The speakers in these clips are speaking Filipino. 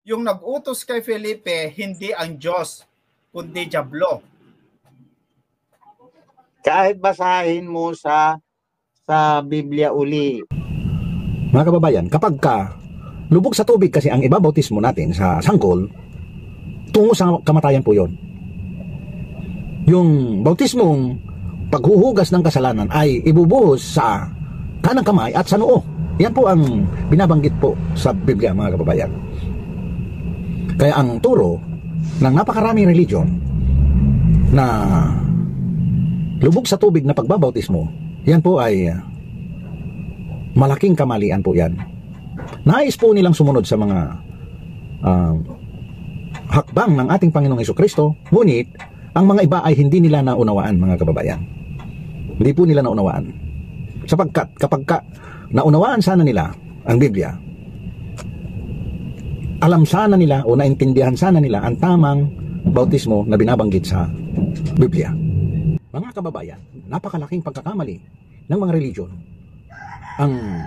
yung nag-utos kay Felipe, hindi ang Diyos, kundi Diablo. Kahit basahin mo sa Biblia uli. Mga kababayan, kapag lubog sa tubig kasi ang ibabautismo natin sa sangkol, tungo sa kamatayan po yon. Yung bautismong paghuhugas ng kasalanan ay ibubuhos sa kanang kamay at sa noo. Yan po ang binabanggit po sa Biblia, mga kababayan. Kaya ang turo ng napakaraming religion na lubog sa tubig na pagbabautismo, yan po ay malaking kamalian po yan. Nais po nilang sumunod sa mga hakbang ng ating Panginoong Hesukristo, ngunit ang mga iba ay hindi nila naunawaan, mga kababayan. Hindi po nila naunawaan. Sapagkat kapag naunawaan sana nila ang Biblia, alam sana nila o naintindihan sana nila ang tamang bautismo na binabanggit sa Biblia. Mga kababayan, napakalaking pagkakamali ng mga religion ang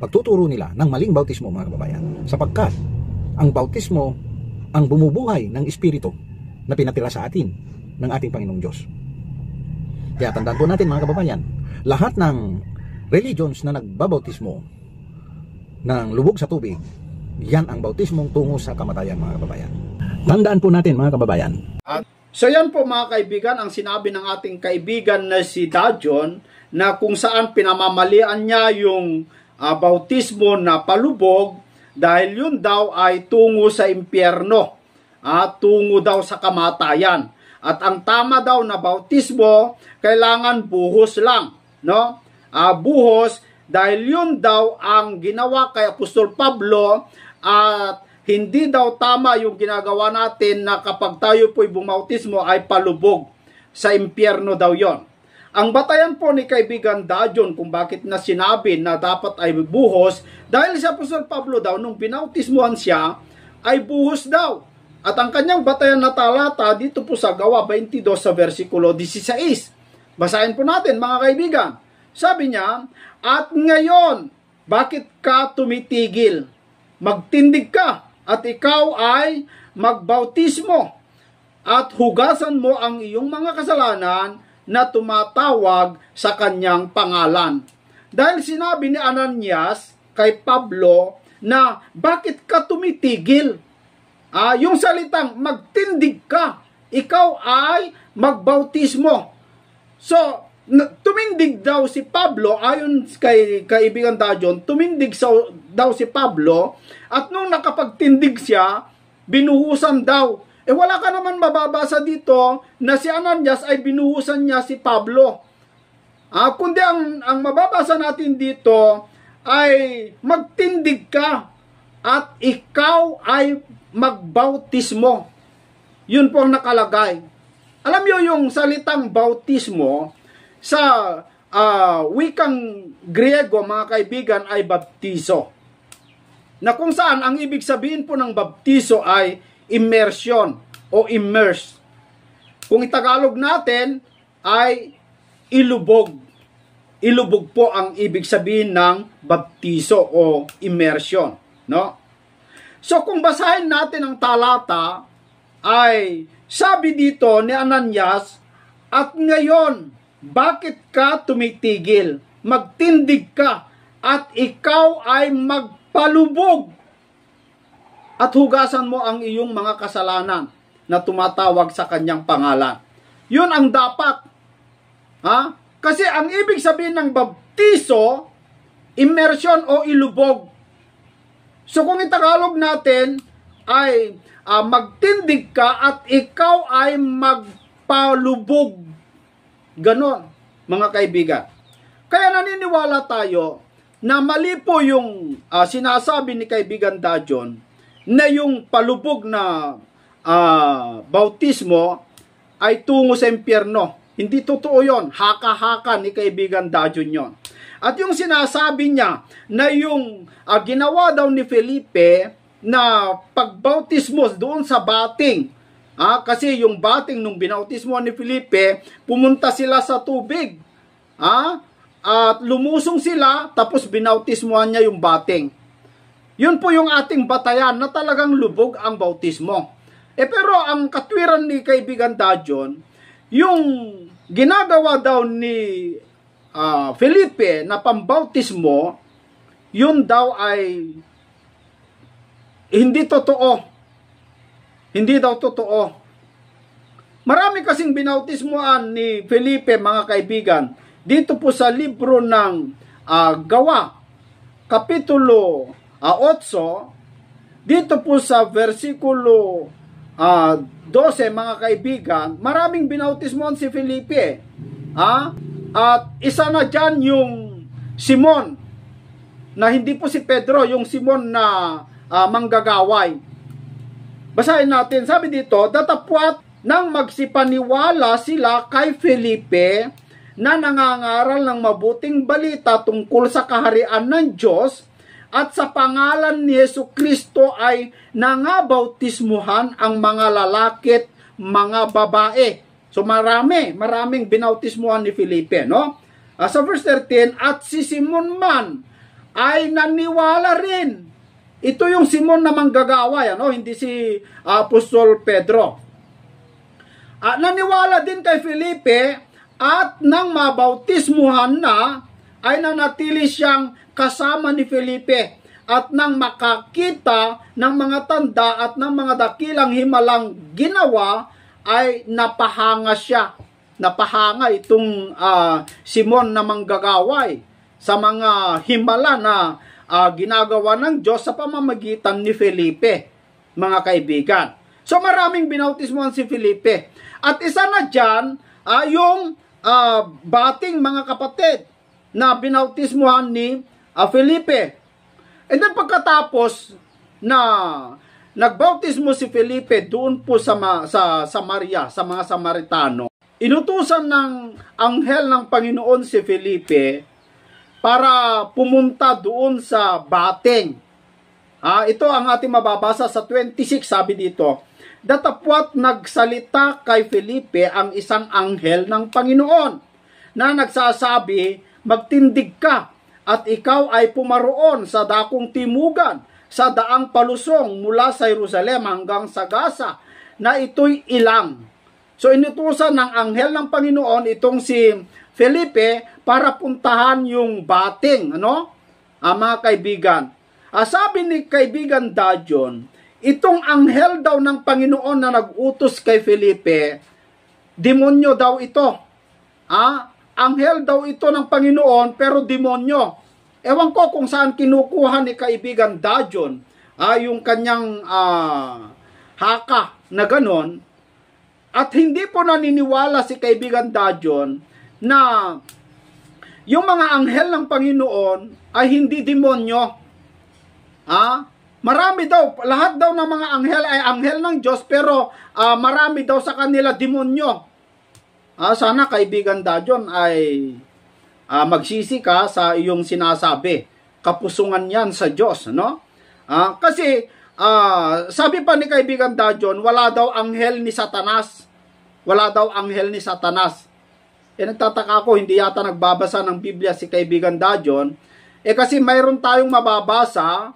pagtuturo nila ng maling bautismo, mga kababayan, sapagkat ang bautismo ang bumubuhay ng Espiritu na pinatira sa atin ng ating Panginoong Diyos. Kaya tandaan po natin, mga kababayan, lahat ng religions na nagbabautismo ng lubog sa tubig, yan ang bautismong tungo sa kamatayan, mga kababayan. Tandaan po natin, mga kababayan. So yan po, mga kaibigan, ang sinabi ng ating kaibigan na si Dajon, na kung saan pinamamalian niya yung bautismo na palubog dahil yun daw ay tungo sa impyerno, tungo daw sa kamatayan. At ang tama daw na bautismo, kailangan buhos lang, no? Buhos, dahil yun daw ang ginawa kay Apostol Pablo, at hindi daw tama yung ginagawa natin na kapag tayo po'y bumautismo ay palubog sa impyerno daw yon. Ang batayan po ni kaibigan Dajon kung bakit na sinabi na dapat ay buhos, dahil si Apostol Pablo daw nung binautismuhan siya ay buhos daw. At ang kanyang batayan na talata dito po sa Gawa 22 sa versikulo 16. Basahin po natin, mga kaibigan. Sabi niya, at ngayon, bakit ka tumitigil? Magtindig ka at ikaw ay magbautismo at hugasan mo ang iyong mga kasalanan na tumatawag sa kanyang pangalan. Dahil sinabi ni Ananias kay Pablo na bakit ka tumitigil? Yung salitang magtindig ka, ikaw ay magbautismo. So, tumindig daw si Pablo, ayon kay kaibigan Dajon, tumindig daw si Pablo, at nung nakapagtindig siya, binuhusan daw. Wala ka naman mababasa dito na si Ananias ay binuhusan niya si Pablo. Kundi ang mababasa natin dito ay magtindig ka at ikaw ay magbautismo. Yun po ang nakalagay. Alam niyo yung salitang bautismo sa wikang Griego, mga kaibigan, ay baptizo. Na kung saan ang ibig sabihin po ng baptizo ay immersion o immerse. Kung itagalog natin ay ilubog. Ilubog po ang ibig sabihin ng baptizo o immersion, no? So kung basahin natin ang talata, ay sabi dito ni Ananias, at ngayon, bakit ka tumitigil? Magtindig ka at ikaw ay magpalubog at hugasan mo ang iyong mga kasalanan na tumatawag sa kanyang pangalan. Yun ang dapat. Kasi ang ibig sabihin ng baptizo, immersion o ilubog. So kung itagalog natin ay magtindig ka at ikaw ay magpalubog. Ganon, mga kaibigan. Kaya naniniwala tayo na mali po yung sinasabi ni kaibigan Dajon na yung palubog na bautismo ay tungo sa impyerno. Hindi totoo yon. Haka-haka ni kaibigan Dajon yon. At yung sinasabi niya na yung ginawa daw ni Felipe na pagbautismo doon sa bating, kasi yung bating nung binautismo ni Felipe, pumunta sila sa tubig. At lumusong sila, tapos binautismohan niya yung bating. Yun po yung ating batayan na talagang lubog ang bautismo. Pero ang katwiran ni kaibigan Dajon, yung ginagawa daw ni Felipe na pambautismo, yun daw ay hindi totoo. Hindi daw totoo. Marami kasing binautismoan ni Felipe, mga kaibigan. Dito po sa libro ng Gawa, Kapitulo 8, dito po sa versikulo 12, mga kaibigan, maraming binautismoan si Felipe. At isa na dyan yung Simon, na hindi po si Pedro, yung Simon na manggagaway. Basahin natin, sabi dito, datapwat nang magsipaniwala sila kay Felipe na nangangaral ng mabuting balita tungkol sa kaharian ng Diyos at sa pangalan ni Jesucristo ay nangabautismuhan ang mga lalaki at mga babae. So maraming binautismuhan ni Felipe, no? Sa verse 13, at si Simon man ay naniwala rin. Ito yung Simon na manggagaway, ano? Hindi si Apostol Pedro. Naniwala din kay Felipe at nang mabautismuhan na ay nanatili siyang kasama ni Felipe at nang makakita ng mga tanda at ng mga dakilang himalang ginawa ay napahanga siya. Napahanga itong Simon na manggagaway sa mga himala na ginagawa ng Diyos sa pamamagitan ni Felipe, mga kaibigan. So maraming binautismohan si Felipe. At isa na dyan, yung bating mga kapatid na binautismuhan ni Felipe. And then pagkatapos na nagbautismo si Felipe doon po sa Samaria, sa mga Samaritano, inutusan ng anghel ng Panginoon si Felipe para pumunta doon sa bating. Ito ang ating mababasa sa 26, sabi dito, datapwat nagsalita kay Felipe ang isang anghel ng Panginoon na nagsasabi, magtindig ka at ikaw ay pumaroon sa dakong timugan, sa daang palusong mula sa Jerusalem hanggang sa Gaza, na ito'y ilang. So inutusan ng anghel ng Panginoon itong si Felipe para puntahan yung bating, mga kaibigan. Sabi ni kaibigan Dajon, itong anghel daw ng Panginoon na nag-utos kay Felipe, demonyo daw ito. Anghel daw ito ng Panginoon pero demonyo. Ewan ko kung saan kinukuha ni kaibigan Dajon yung kanyang haka na ganon. At hindi po naniniwala si kaibigan Dajon na yung mga anghel ng Panginoon ay hindi demonyo. Marami daw, lahat daw ng mga anghel ay anghel ng Diyos, pero marami daw sa kanila demonyo. Sana kaibigan Dajon ay magsisi ka sa iyong sinasabi. Kapusungan yan sa Diyos, no? Kasi sabi pa ni kaibigan Dajon, wala daw anghel ni Satanas. Wala daw anghel ni Satanas. Nagtataka ako, hindi yata nagbabasa ng Biblia si kaibigan Dajon. Kasi mayroon tayong mababasa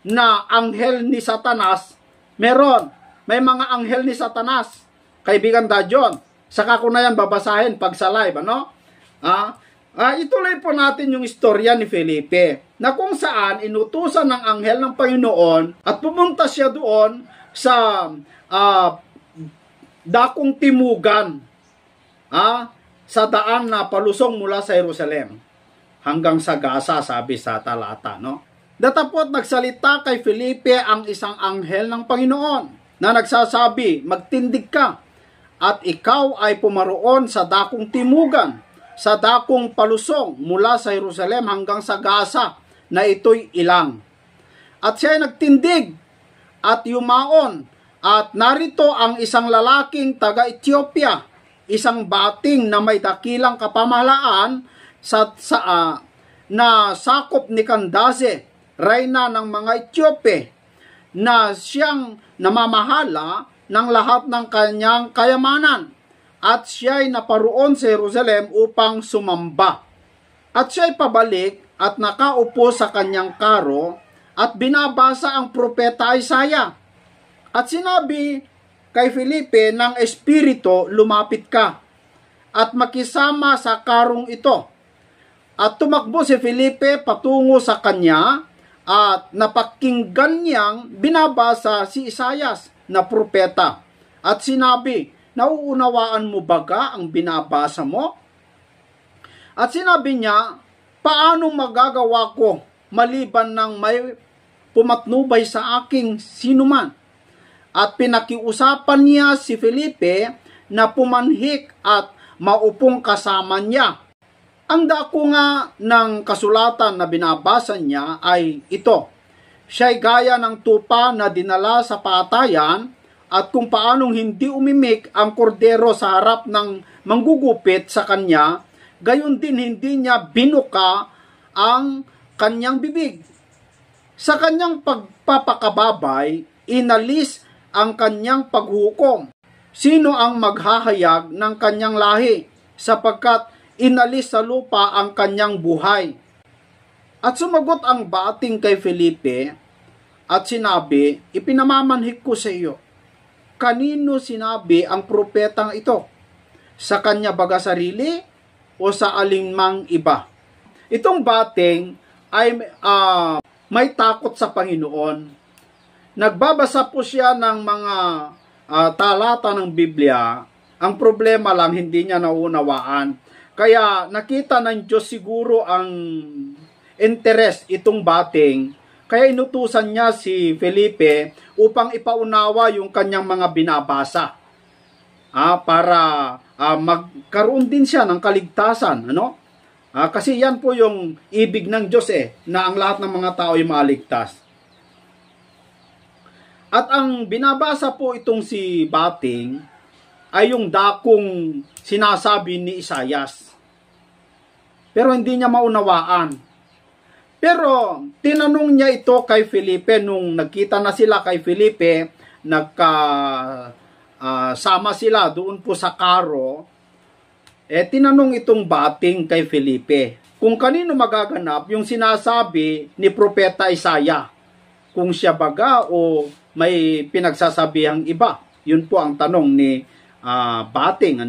na anghel ni Satanas. Meron. May mga anghel ni Satanas. Kaibigan Dajon. Saka ko na yan babasahin pag sa live, ano? Ituloy po natin yung istorya ni Felipe, na kung saan inutusan ng anghel ng Panginoon at pumunta siya doon sa dakong timugan, sa daan na palusong mula sa Jerusalem hanggang sa Gaza, sabi sa talata, no? Datapot nagsalita kay Felipe ang isang anghel ng Panginoon na nagsasabi, magtindig ka at ikaw ay pumaroon sa dakong timugan, sa dakong palusong mula sa Jerusalem hanggang sa Gaza, na ito'y ilang. At siya ay nagtindig at yumaon, at narito ang isang lalaking taga-Ethiopia, isang bating na may dakilang kapamahalaan na sakop ni Candace, reyna ng mga Etiope, na siyang namamahala ng lahat ng kanyang kayamanan. At siya'y naparoon sa Jerusalem upang sumamba. At siya'y pabalik at nakaupo sa kanyang karo at binabasa ang propeta Isaiah. At sinabi kay Felipe ng Espiritu, lumapit ka at makisama sa karong ito. At tumakbo si Felipe patungo sa kanya at napakinggan niyang binabasa si Isaias na propeta. At sinabi, nauunawaan mo baga ang binabasa mo? At sinabi niya, paano magagawa ko maliban ng may pumatnubay sa aking sinuman? At pinakiusapan niya si Felipe na pumanhik at maupong kasama niya. Ang dako nga ng kasulatan na binabasa niya ay ito. Siya'y gaya ng tupa na dinala sa patayan at kung paanong hindi umimik ang kordero sa harap ng manggugupit sa kanya, gayon din hindi niya binuka ang kanyang bibig. Sa kanyang pagpapakababay, inalis ang kanyang paghukom. Sino ang maghahayag ng kanyang lahi sapagkat inalis sa lupa ang kanyang buhay? At sumagot ang bating kay Felipe at sinabi, ipinamamanhik ko sa iyo. Kanino sinabi ang propetang ito? Sa kanya baga sarili o sa alinmang iba? Itong bating ay may takot sa Panginoon. Nagbabasa po siya ng mga talata ng Biblia. Ang problema lang, hindi niya naunawaan. Kaya nakita ng Diyos siguro ang interest itong bating. Kaya inutusan niya si Felipe upang ipaunawa yung kanyang mga binabasa. Para magkaroon din siya ng kaligtasan. Ano? Kasi yan po yung ibig ng Diyos na ang lahat ng mga tao ay maligtas. At ang binabasa po itong si bating ay yung dakong sinasabi ni Isaias. Pero hindi niya maunawaan. Pero tinanong niya ito kay Felipe nung nagkita na sila kay Felipe, sama sila doon po sa karo. Tinanong itong bating kay Felipe kung kanino magaganap yung sinasabi ni Propeta Isaiah. Kung siya baga o may pinagsasabihang iba. Yun po ang tanong ni bating.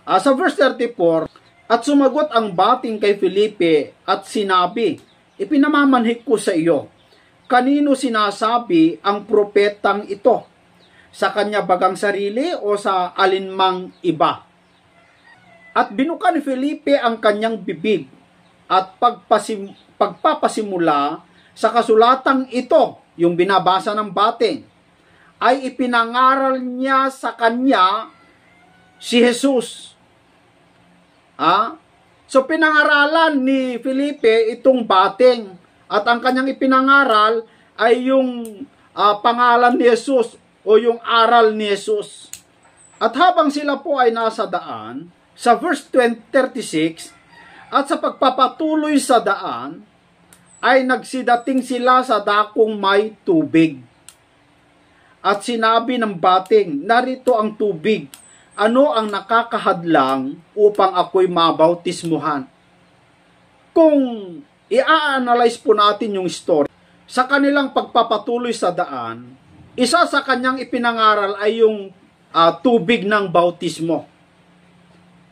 Sa verse 34, at sumagot ang bating kay Felipe at sinabi, ipinamamanhik ko sa iyo. Kanino sinasabi ang propetang ito? Sa kanya bagang sarili o sa alinmang iba? At binuka ni Felipe ang kanyang bibig at pagpapasimula sa kasulatang ito, yung binabasa ng bating, ay ipinangaral niya sa kanya si Jesus. So pinangaralan ni Felipe itong bating at ang kanyang ipinangaral ay yung pangalan ni Jesus o yung aral ni Jesus. At habang sila po ay nasa daan, sa verse 36, at sa pagpapatuloy sa daan, ay nagsidating sila sa dakong may tubig. At sinabi ng bating, narito ang tubig. Ano ang nakakahadlang upang ako'y mabautismuhan? Kung i-analyze po natin yung story, sa kanilang pagpapatuloy sa daan, isa sa kanyang ipinangaral ay yung tubig ng bautismo.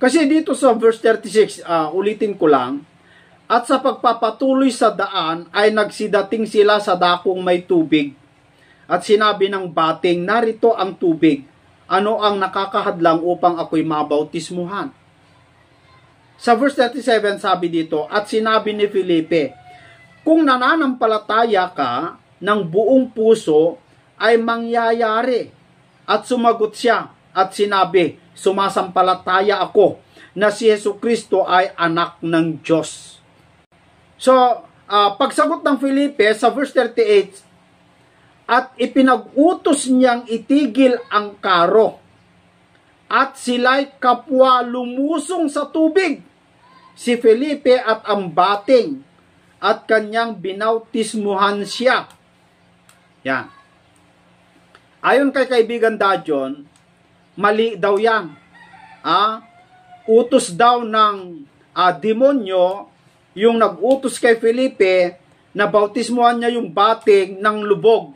Kasi dito sa verse 36, ulitin ko lang, at sa pagpapatuloy sa daan ay nagsidating sila sa dakong may tubig. At sinabi ng bating, narito ang tubig. Ano ang nakakahadlang upang ako'y mabautismuhan? Sa verse 37 sabi dito, at sinabi ni Felipe, kung nananampalataya ka ng buong puso, ay mangyayari. At sumagot siya at sinabi, sumasampalataya ako na si Jesucristo ay anak ng Diyos. So, pagsagot ng Felipe sa verse 38, at ipinag-utos niyang itigil ang karo, at sila'y kapwa lumusong sa tubig, si Felipe at ang bating, at kanyang binautismuhan siya. Yan. Ayon kay kaibigan Dajon, mali daw yan. Utos daw ng demonyo yung nag-utos kay Felipe na bautismuhan niya yung bating ng lubog.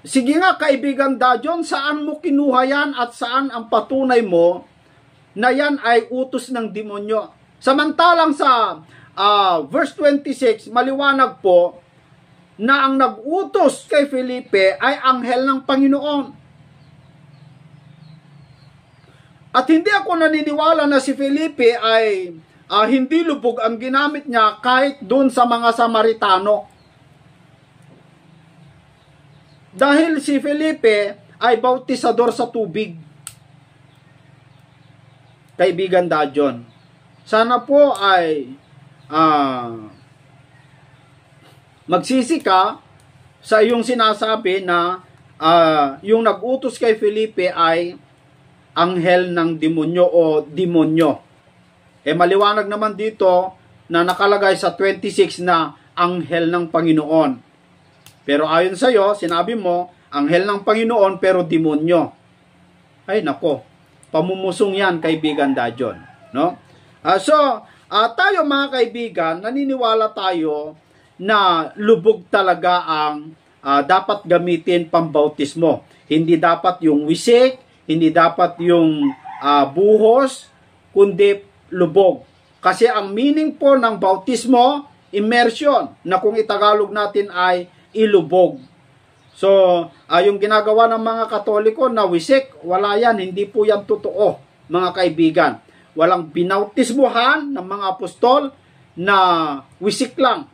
Sige nga kaibigan Dajon, saan mo kinuha yan at saan ang patunay mo na yan ay utos ng demonyo? Samantalang sa verse 26, maliwanag po na ang nag-utos kay Felipe ay anghel ng Panginoon. At hindi ako naniniwala na si Felipe ay hindi lubog ang ginamit niya kahit doon sa mga Samaritano. Dahil si Felipe ay bautisador sa tubig. Kaibigan Dajon, sana po ay magsisi ka sa iyong sinasabi na yung nag-utos kay Felipe ay anghel ng demonyo o demonyo. Maliwanag naman dito na nakalagay sa 26 na anghel ng Panginoon. Pero ayon sa iyo, sinabi mo, anghel ng Panginoon pero demonyo. Ay nako, pamumusong yan kaibigan Dajon. No? Tayo mga kaibigan, naniniwala tayo na lubog talaga ang dapat gamitin pambautismo. Hindi dapat yung wisik, hindi dapat yung buhos, kundi lubog. Kasi ang meaning po ng bautismo, immersion, na kung itagalog natin ay ilubog. So, yung ginagawa ng mga Katoliko na wisik, wala yan, hindi po yan totoo, mga kaibigan. Walang binautismuhan ng mga apostol na wisik lang.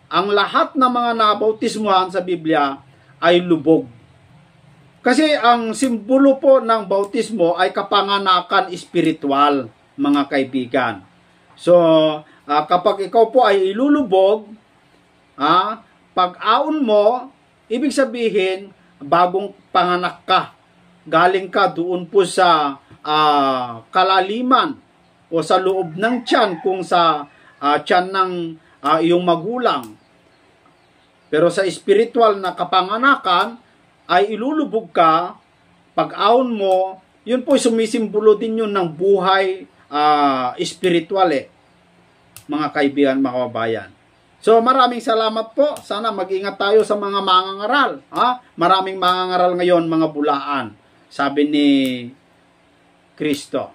Ang lahat ng mga nabautismuhan sa Biblia ay lubog. Kasi ang simbolo po ng bautismo ay kapanganakan espiritual, mga kaibigan. So, kapag ikaw po ay ilulubog, pag-aon mo, ibig sabihin, bagong panganak ka. Galing ka doon po sa kalaliman o sa loob ng tiyan kung sa tiyan ng iyong magulang. Pero sa spiritual na kapanganakan, ay ilulubog ka, pag-aon mo, yun po sumisimbolo din yun ng buhay spiritual mga kaibigan, mga kababayan. So maraming salamat po. Sana mag-ingat tayo sa mga mangangaral. Maraming mangangaral ngayon, mga bulaan, sabi ni Kristo.